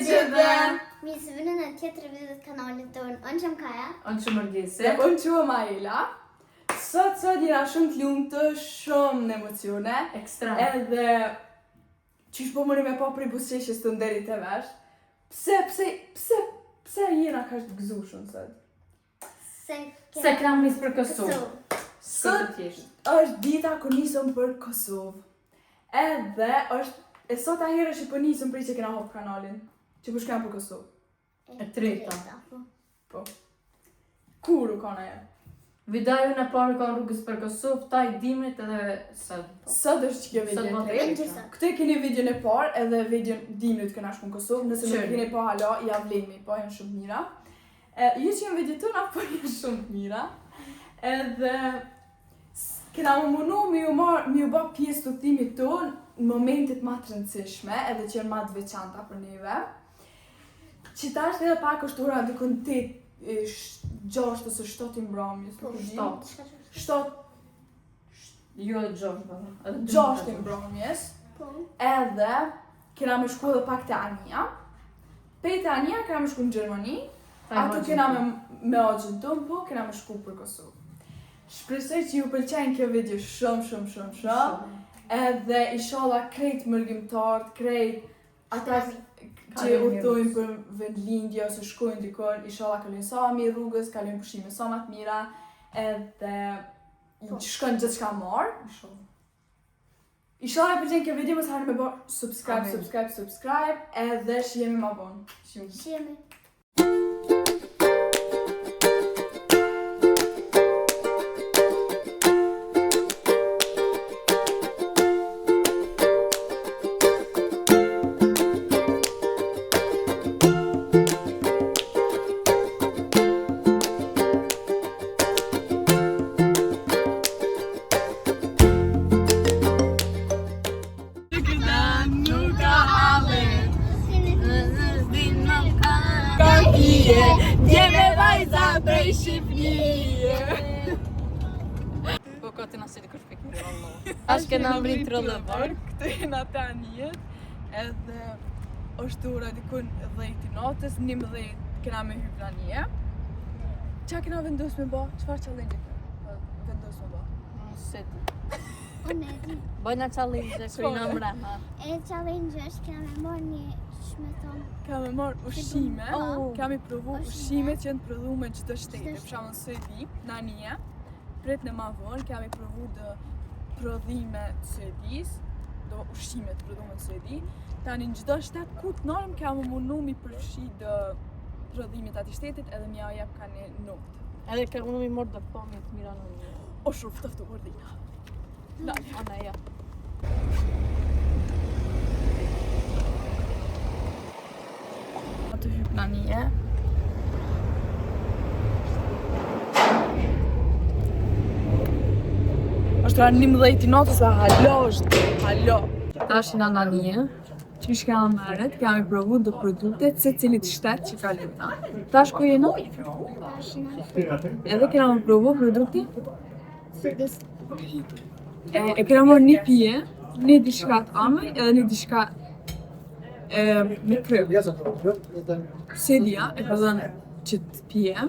gjithë! Mi se vënë në tjetër video të kanalit tonë. Unë qëmë Kaja. Unë që Mërgjese. Unë që Maila. Sot jena shumë t'lumtë, shumë në emocione. Ekstra. Edhe qysh po mëri me pa prej busqeshjes të nderit të vesh. Pse jena ka të gëzushun sot? Se kam nisë për Kosovë. Sot është dita kur nisëm për Kosovë. Edhe është sot aherë që po nisëm prej që kena hop kanalin. Që po shkojmë për Kosovë. E treta. Po. Kur u kana e? Vidaju në parë ka rrugës për Kosovë, ta i dimit edhe sot. Sot është që kjo video e tretë. Këtë keni videon e parë edhe videon dimit këna shku në Kosovë. Nëse nuk keni pa hala, ja vlejni, po janë shumë mira. Ju që jenë video tëna, po janë shumë mira. Edhe kena më munu mi ju bë pjesë të udhëtimit tonë në momentet ma të rëndësishme, edhe që janë ma të veçanta për neve. Që ta është edhe pak është ora dikon 6 ose 7 mbrëmjes. 7. Jo 6, baba. 6 mbrëmjes. Edhe kena me shku edhe pak të Ania. Pe të Ania kena me shku në Gjermani. Ato kena me ogjën tonë, po kena me shku për Kosovë. Shpresoj që ju pëlqejnë kjo video shumë. Edhe inshallah krejt mërgjimtarët, krejt ata që udhtojnë për vendlindje ose shkojnë dikon, inshallah kalojnë sa mirë rrugës, kalojnë pushime sa më të mira, edhe shkojnë gjithçka marr. Inshallah pëlqen kjo video, mos harroni me bë subscribe, edhe shihemi më vonë. Shihemi. Djeme vajza prej Shqipnije. Po ka të nasi të kush pek një rëllohë. Ashtë kena mbrit të rëllëvar. Këtë jena ta njët. Edhe është ora dikun 10 natës, 11 kena me hyp në një. Qa kena vendos me ba? Qfar challenge kena vendos me ba? Seti. Unë e di. Bëjna challenge kërë në mrema. E challenge është kena me marrë një shmeton. Kena me marrë ushqime, kena me provu ushqime që janë prodhu me gjithë shtete. Për shembull në Suedi, në Anije, pret në ma vonë, kena me provu dë prodhime të Suedis, do ushqime të prodhume në Suedi. Tani në gjithë shtetë ku të nërëm, kena me munu mi përfshi dë prodhimit ati shtetit edhe mja jep ka një notë. Edhe ka unë mi morë dhe pomit të mira në një. O shumë ftoftu ordina. Dali. Ana ja. Të hyp në një. është ra 11 natës dhe halo. Ta është në një. Qysh kena meret, kena me provu do produktet se cilit shtet që ka lëta. Tash ku jena? Edhe kena me provu produkti? E kena marrë një pije, një diçka të ame edhe një diçka me krem. Sedia e ka dhënë që të pije.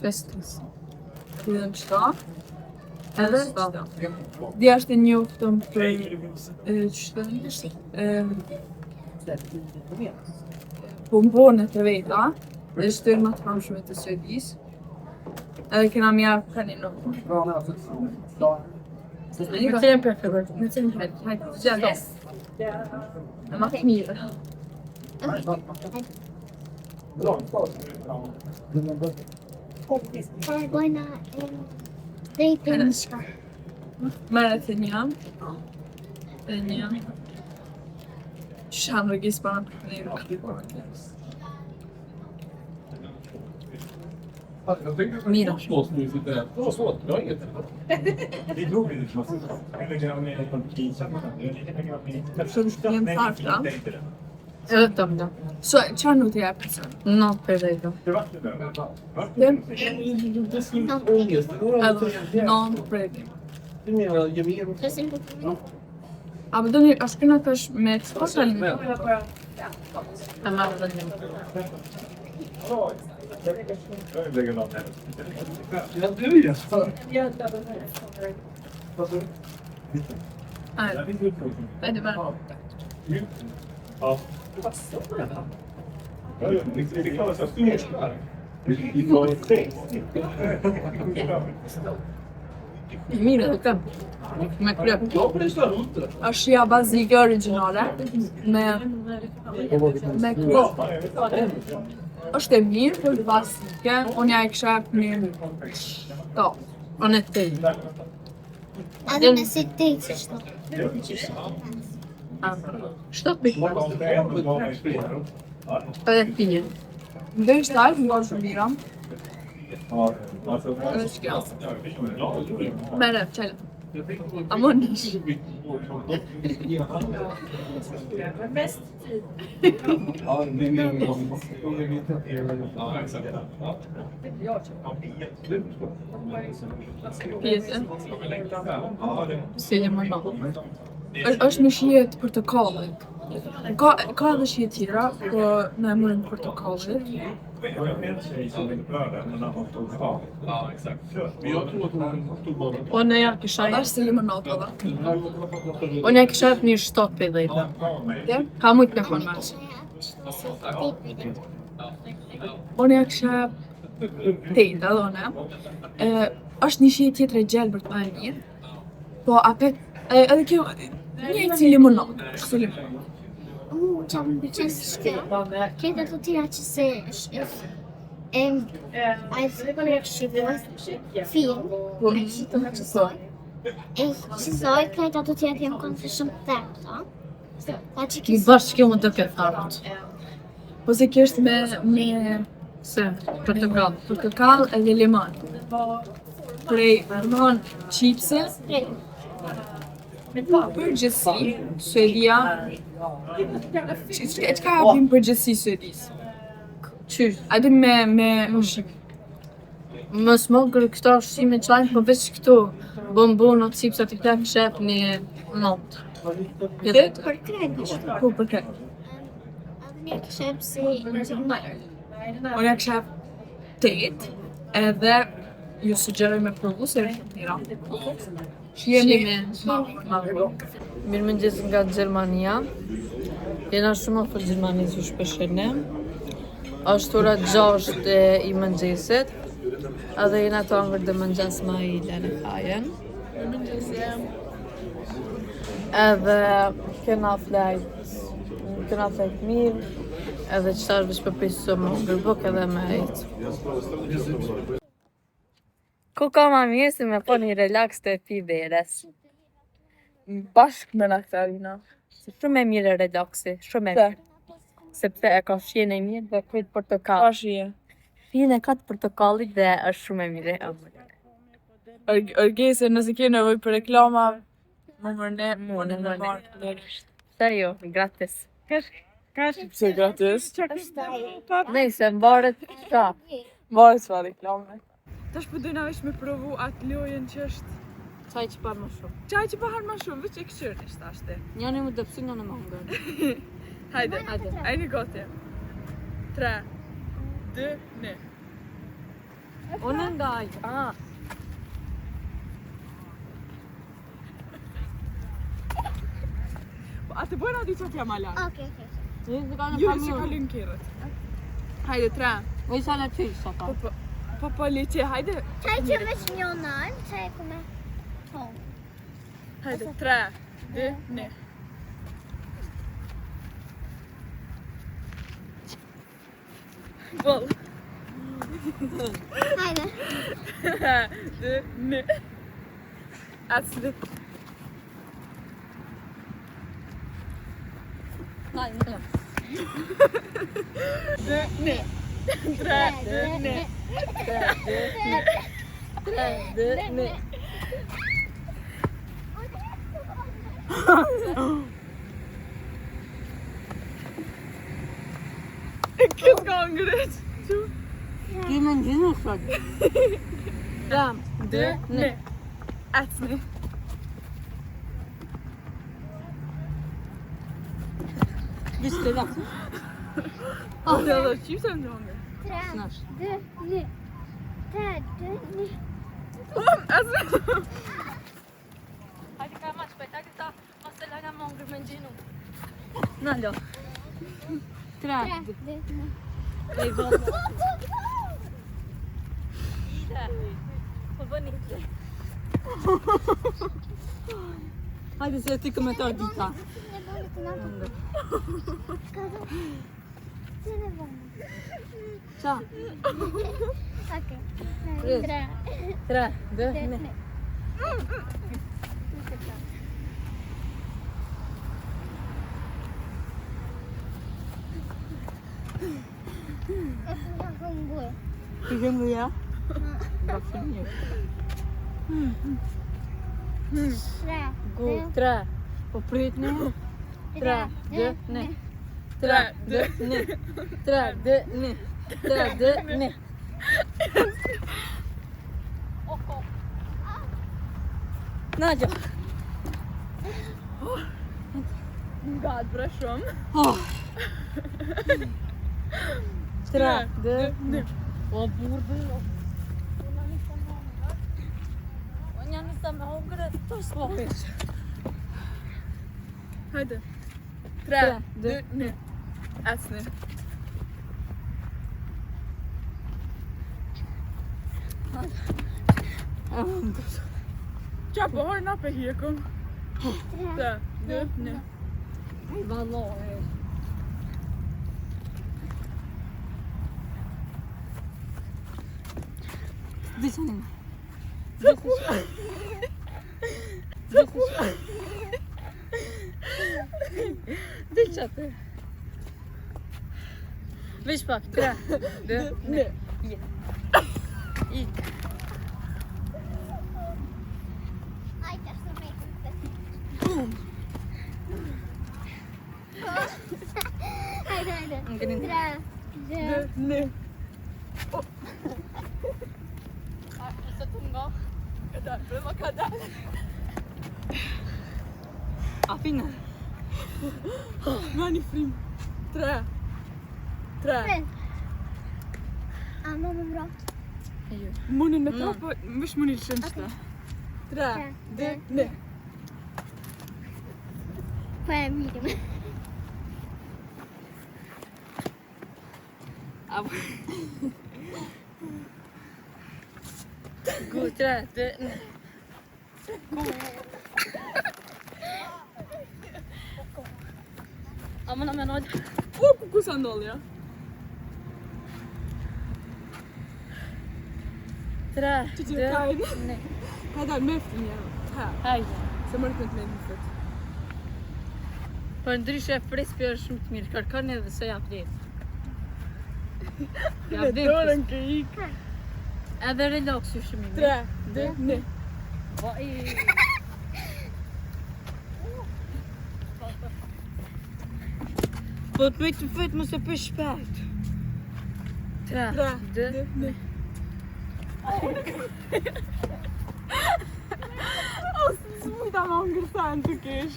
Festus. Të dhënë qëta. Edhe qëta. Dja është e njoftëm për bombonet e veta. Dhe shtërë më të famshme të Suedis. Edhe kena mjarë ka një notë. Me cilën preferoj? Me cilën preferoj? Hajde, gjelë. E ma të mirë. Gojna dating. Mere të një. Të një. Shanë rëgjis për në përkënirë. Mira. Jem farta. Edhe të më. So, qa nuk të jepë pësën? No, për dhe i do. Jem? Edhe, non, predi. A më do një, ashtë këna tash me të spashalin? Ta marrë dhe një. Hajde bara. Mirë dhe kam. Me krep. Është shija bazike origjinale me krep. Është e mirë, por bazike. Unë ja e kisha një to. Unë e të Edhe me si ti që shto. Shtopi. Edhe pinje. Ndër shtajt, nga shumë mira. Edhe shkjo. Mere, qëllë. Amon nish. Pjesë. Si e më Është me shije të portokallit. Ka edhe shije tjera, po na e morëm portokallit. Unë ja kisha Është si limonata edhe. Unë ja kisha një shtopi dhe ka mujtë me konë mas. Unë ja kisha tejta dhe une. Është një shije tjetër e gjelbërt më e mirë. Po apet, edhe kjo, një si limonata. Është si limonata. Që më përqen së shkjo. Kretë të tira që se a i film, a i shito me qësoj. E qësoj, kretë të tira të jemë konë të shumë të tërë, Në bashkë kjo më të këtë tharët. Po se kjo është me Se, portokall. portokall edhe limon. Prej limon chipse, përgjithësi, Suedia. Çka hapim përgjithësi Suedis? Qysh? Hajde me ushqim. Më smogër këta ushqime qajnë, po veç këtu. Bombon o cipsat i këta shep një notë. për kretë. Po për këtë. Një këshep si në Unë ja kisha 8 edhe ju sugjeroj me provu se është mira. Shjemi. Mirëmëngjes nga Gjermania. Jena shumë afër Gjermanisë u shpeshene. Është ora 6 i mëngjesit. Edhe jena të hangër dhe mëngjes ma i lene hajen. Edhe kena flajt mirë. Edhe qëta është vishë përpisë më gërbuk edhe me ejtë. Ku ka ma mirë si me po një relax të pi veres. Bashk me naktarina. Shumë e mirë relaxi, shumë e mirë. Sepse e ka shien e mirë dhe këtë portokall. Ka shije. Shien e ka të portokallit dhe është shumë e mirë. Orgese, nëse ke nevojë për reklama, më mërne, Mune. marrë. Sa jo, gratis. Pse gratis? Nëjse, mbaret ka. Marrë s'fa reklame. Tash po dojna veç me provu atë lojën që është Qaj që pa më shumë. qaj që pahan ma shumë, veç e këqyrnisht ashte. Njani më dëpsu, njani më ngërë. Hajde, ajni gati. 3, 2, 1. Unë nga ajtë. Atë bojna di që t'ja malar. Okej. Njëzë ka në Ju si familë. kalin kjerët. Hajde, 3. O i sa në ty, sa ta. Po liqe, hajde. Qaj që veç një nërë, qaj ku me tonë. Hajde, 3, 2, 1. Gol. Hajde. 2, 1. Atësli. Hajde, në. 2, 1. 3, 2, 1. 3, 2, 1. Kësë ka ngërët. Ti më në gjithë sot. 3, 2, 1. Atësli. Visst det är dags. Ja, det var typ en gång. 3, Snaps. 2, 1. 3, 2, 1. Alltså. Hadi ka maç pe tak ta masala nga mongër me gjinu. Nalo. 3, 3. 2, 1. Ej valla. Po bëni. Hajde se ti komentar dita. Ciao. Ok. 3, 2, 1. Fiquem já. Tra. Po prit ne. Tra, dë, ne. Tra, dë, ne. Tra, dë, ne. Tra, dë, ne. Надя. Gad bra shumë. Tra, dë, ne. O burdo. Unë janë nisa me hongre, to s'pohesh. Hajde. 3, 2, 1. Asni. Qa po harë na pe hjekëm. 3, 2, 1. Valore. Diciamo. Diciate. Veç pak. 3, 2, 1. İlk. Ai, tash të vejtë. Hajde. Ngënin. 3, 2, 1. Sa të nga. Kadar, prema kadar. Afina. Nga një frim. 3. 3. A, më bra. Ajo. Munin me tra, po mësh munin shumë qëta. 3, 2, 1. Po e mirëm. Apo. Gu, 3, 2, 1. Aman aman hadi. Ku sa ndollë, ja? 3, Që 2, që kajnë? 1. Kadar, me frim, ja. Ha, Hajde. se mërë këtë me një fët. Po ndryshe frespi është shumë të mirë. Kërkon edhe se ja vlen. Ja Me dorën ke ikë. Edhe relax ju shumë i mirë. 3, 2, 1. Vaj. Po të bëjtë të fëtë më se për shpejt. 3, 2, 1. O, së mujta ma ngërthan të kesh.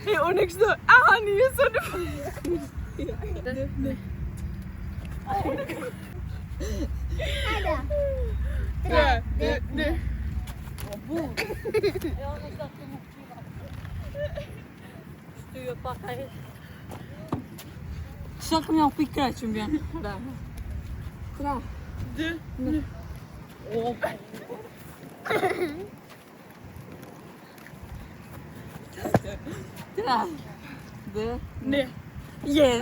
E, unë e kështë, ani, e së në Hajde. 3, 2, 1. O bu. Ja në sa të më kila. Shtyjo pak a jetë. Sa kam ja u pikre që më vjen. 3, 2, 1. O. 3, 2, 1. yes.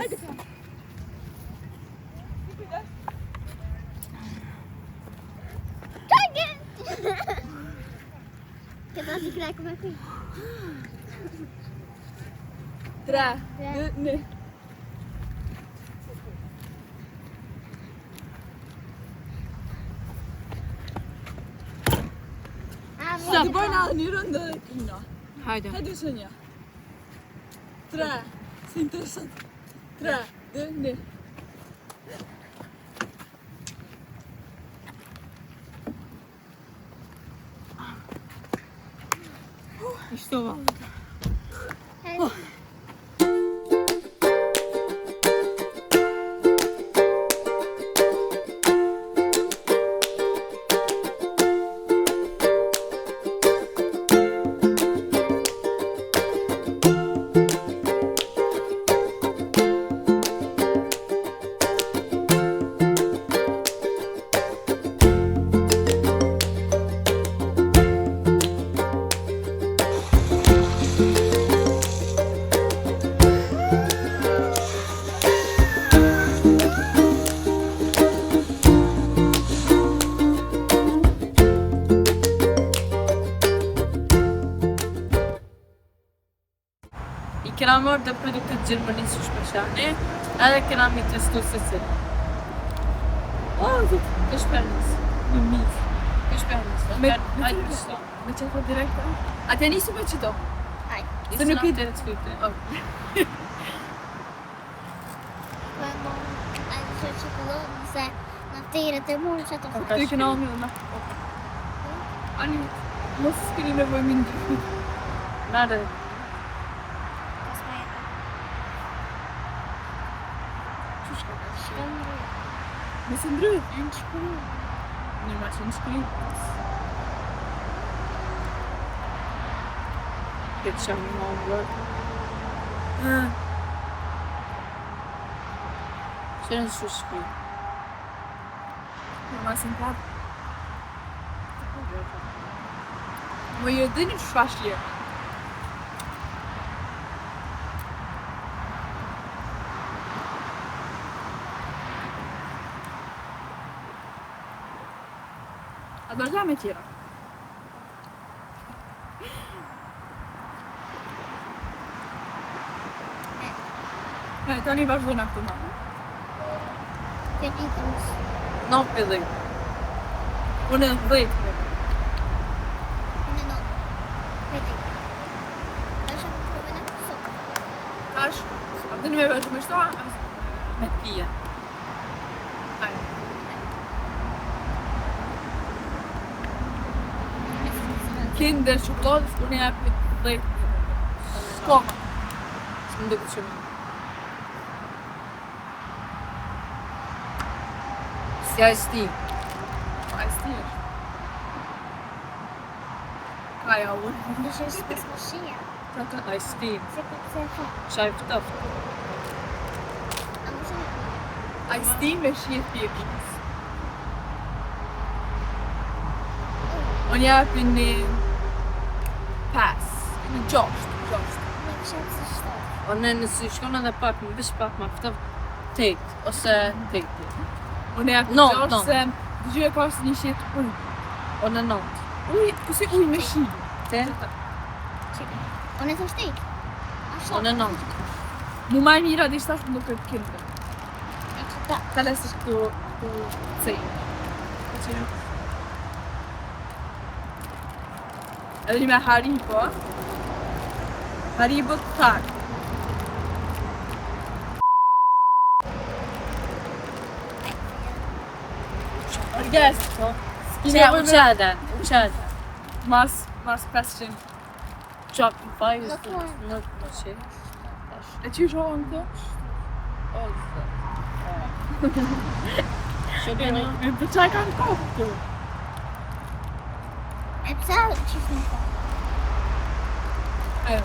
Che passi che come qui? 3, 2, 1. Hadi bana një rëndë dhe kina. Hajde. Hajde Sonja. 3, se interesant. 3, 2, 1. Ishte ova. Hajde. kena marrë dhe produktet Gjermanisë shpeshane, edhe kena mi testu se si. Kësh përnis. Në mis. Kësh përnis. Hajde kështu. Me qëto direkt? A të nisu me qëto? Se nuk i të të fute. Se në tëjret e mund që të Ty këna omi dhe me. Ani, mos s'keni nevoj mindë. Nare. Me së ndryt. Në shkru. Një ma që në shkri. Këtë që më në vërë. Që në shu shkri. Një ma së në parë. Më jë dhe një shfashje. A do rëgja me tjera? Tani vazhdojnë këtë mamë. Të rritës. Në pëllim. Unë e në dhejtë. Unë në rritë. Është në përve në këso. Tash, a të në me vazhdo me shto? Me pia. Kinder, çokoladës, unë e japë dhejtë. Shkoma. Së më duke që më. Si a sti. A e sti është. Kaja unë. Në shërë si pas më shia. A sti. Se për se fa. Qaj pëtëft. A më shumë. A e sti me shijet pjekës. Unë japë një pas. Një gjosht. Në këshatë si shtarë. O në nësi shkon edhe pak, më bish pak ma pëtëft. Tejt, ose tejt. Unë japë No, gjosht no. se dëgjë e ka së një shijet unë. O në not. Uj, kësi uj me shi. Te? Unë e të shtetë. O në not. Mu maj mira dhe ishtash më duke të kinder. E që ta. Ta lesë këtu cej. Edhe një me Haribo. Haribo të takë. Orges, po. Që u qada. Mas 500. Qak në fajës. Nuk mund. Nuk më që. E që shohën të? O, Që bënë? me për qaj kanë kohë këtu. E pësa që shë në ta. Ajo.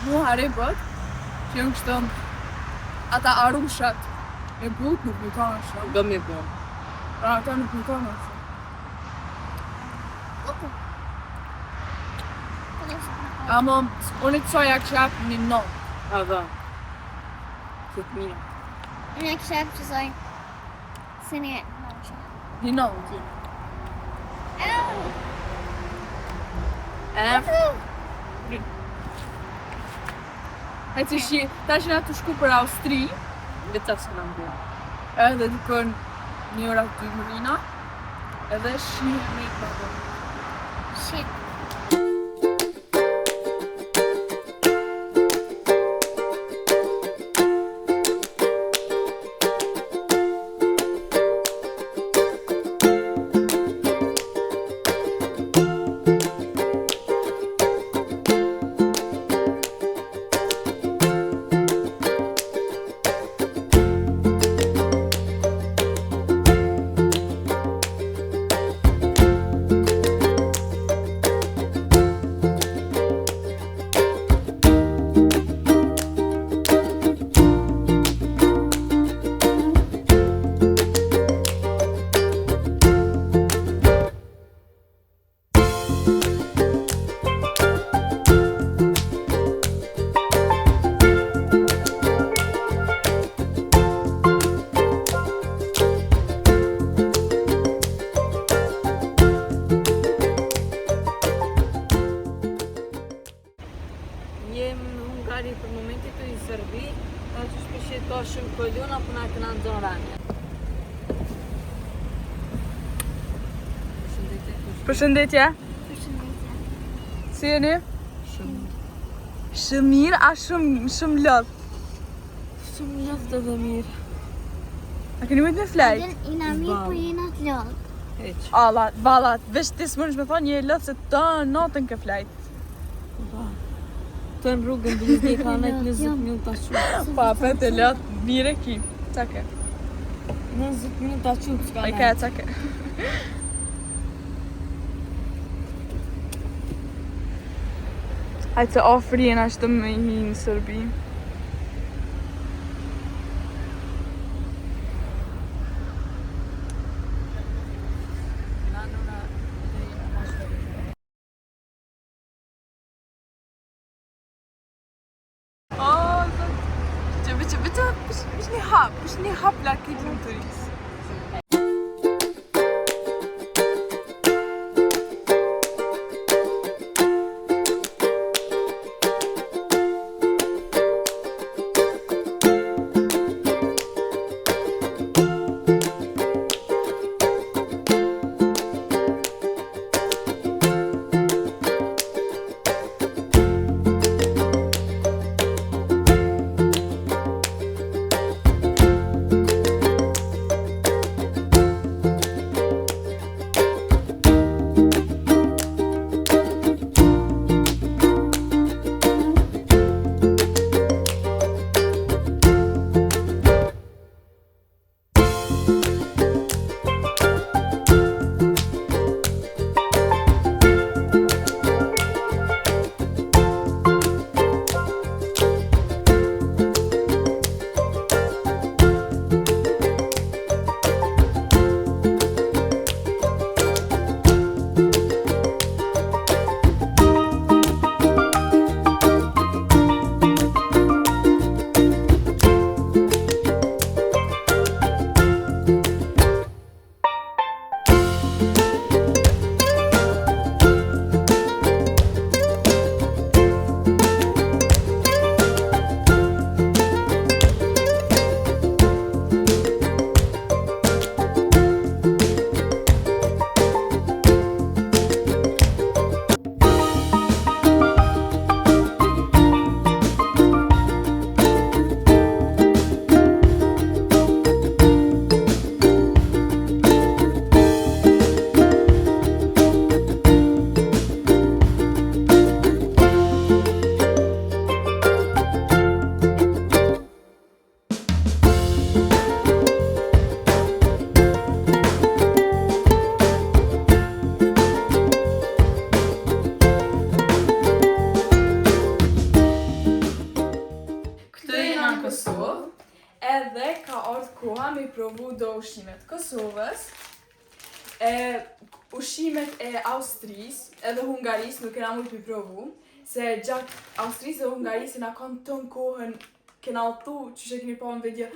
Mu Haribot, që jënë kështën ata arushat me but nuk më kanë shumë. Gëmi bo. Pra ata nuk më kanë shumë. Oku. Amo, unë të soja kështë japë një non. A da. Këtë mira. Unë e kështë që zoj. Se një në që. Një non. E që shi, ta që nga të shku për Austri, Vita së në mbërë. edhe dikon një ora 2 mërina, edhe shi me i babon. Shit. kolon apo na këna nxon rani. Përshëndetje. Si jeni? Shumë mirë, a shumë lodh. Shumë lodh edhe mirë. A keni mujt me flajt? Ina mirë, po jena të lodh. Hiç. Allah, vallat, veç ti s'mundesh me thonë një lodh se të natën ke flajt. Të në rrugën blizdi ka në 20 minuta shumë. Pa, për të lodh, mire ki. Qa ke? 20 minuta shumë s'ka Ai ka, qa ke? Hajtë se ofri jena ashtë me hi në Sërbi. مش نحب لكن توريس Edhe ka ardhur koha me provu do ushqimet Kosovës. Ushqimet e Austrisë edhe Hungarisë nuk kena mujt me provu, se gjatë Austrisë dhe Hungarisë na kanë ton kohën kena udhtu, që keni pa në video,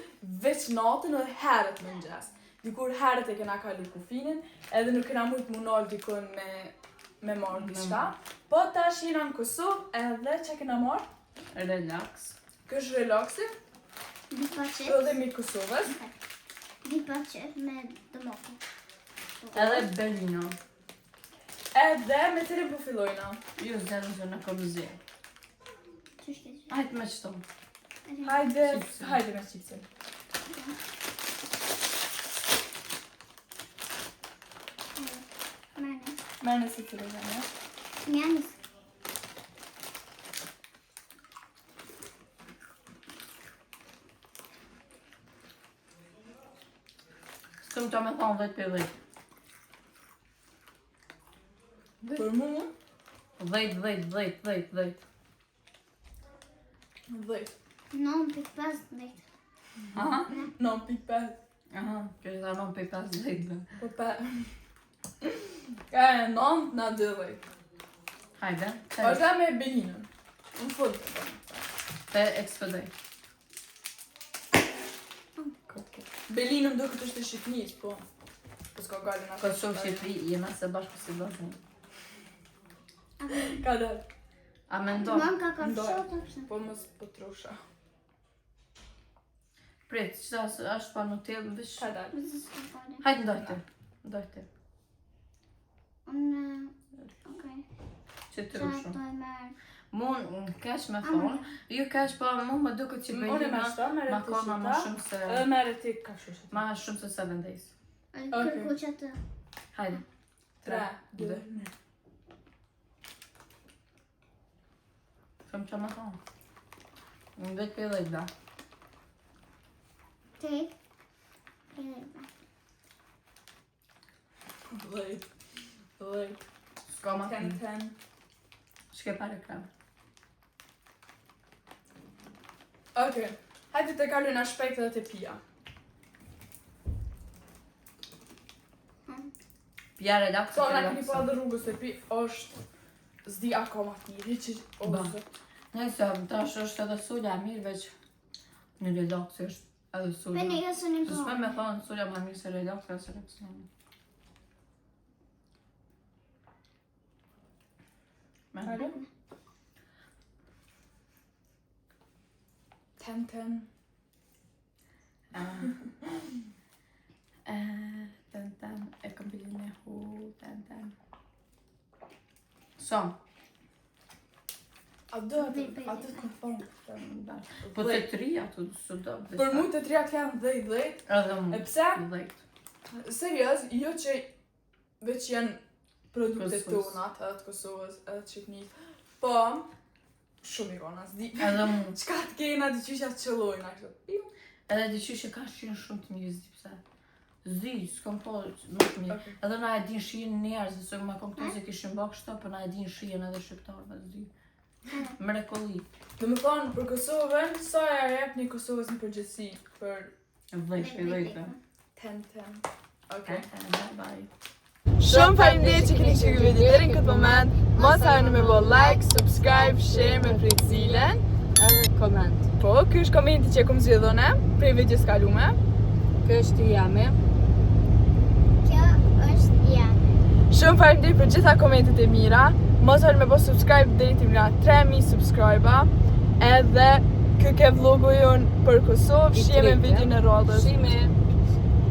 veç natën edhe herët në mëngjes. Dikur herët e kena kalu kufinin, edhe nuk kena mujt munal dikon me marrë diçka. Po tash jena në Kosovë edhe që kena marrë? Relax. Kësh relaxi. Edhe mi Kosovës. Dipaqet me domoto. Edhe Belino. Edhe me cilin po fillojna? Jo, zero në komëzje. Hajtë me qëto. Hajde me qipsin. Mene si cilin zene. Mjanis. Sëmë të me thonë 10 për 10. Për mu? 10. 9.5. Aha. 9.5. Aha, kërë ta 9.5 10. Po pa. Ka e 9 na 12. Hajde. Vazhda me Belinën. Në fund të tonë. Te ekspedoj. Belinën do këtë është e Shqipnis, po. Po s'ka gallin atë. Kosovë Shqipëri, jena se bashkë si do shumë. Ka dhe. A me ndonë? Manka ka fshot. Po mos po trusha. Prit, qëta është pa Nutellë, në vish... Ka dalë. Hajtë ndojtë. Ndojtë. Unë... Okej. Që të Qa rushu. do e merë? Mun, kesh me thonë, ju kesh pa mu më duket që Unë e Belina me shta, mere ma ti kona ma shita. shumë se... Edhe mere ti ka shushet. Ma shumë se 7 days. Kërku që të... Hajde. 3, 2, 1. Shumë që ma thonë. Unë vetë për dhe da. Tek. Dhejt. Ska ma 10, thonë. 10. Shke pare krem. Okej. Hajde të kalojna shpejt edhe të pija. Pja relax, So, na keni pa dhe rrugës të pi, është zdi akoma të miri që Ba. ose. Nëse, tash është edhe sulja e mirë, veç në relax është edhe sulja. Bene, jo së një Të shme me thonë sulja ma mirë se relax, ka se relax në një. Alo? 10, 10. Ten, e kam bilin e hu, ten. Son. A do të më thonë. Po të tri ato së do. Për mu të tria kanë 10. Edhe mu. E pse? 10. Serios, jo që veç janë produkte Kosovës. tona, të Kosovës, edhe të Shqipnis, po, shumë i kona, s'di. Edhe mu. Qka të kena të qysha të qëllojnë, ashtu. Edhe di që ka shqinë shumë të mirë, zdi pse. Zdi, s'kom po më të mirë. Okej. Edhe na e din shien njerëz, se ma kom këto se kishin bak shto, po na e din shien edhe shqiptarëve, zdi. Mrekulli. Dhe më thonë, për Kosovën, sa e jep një Kosovës në përgjithësi, për 10. 10. Okej. Bye. Shumë faleminderit që keni shikuar videon deri në këtë moment. Mos harroni me bë like, subscribe, share me prit zilen. Edhe koment. Po, ky është komenti që kom zgjedhone prej videos kalume. Kjo është jame. Kjo është janë. Shumë faleminderit për gjitha komentet e mira. Mos harroni me bë subscribe deri te 3000 subscriber. Edhe ky ke vlogu jon për Kosovë, shihemi në videon e radhës. Shime.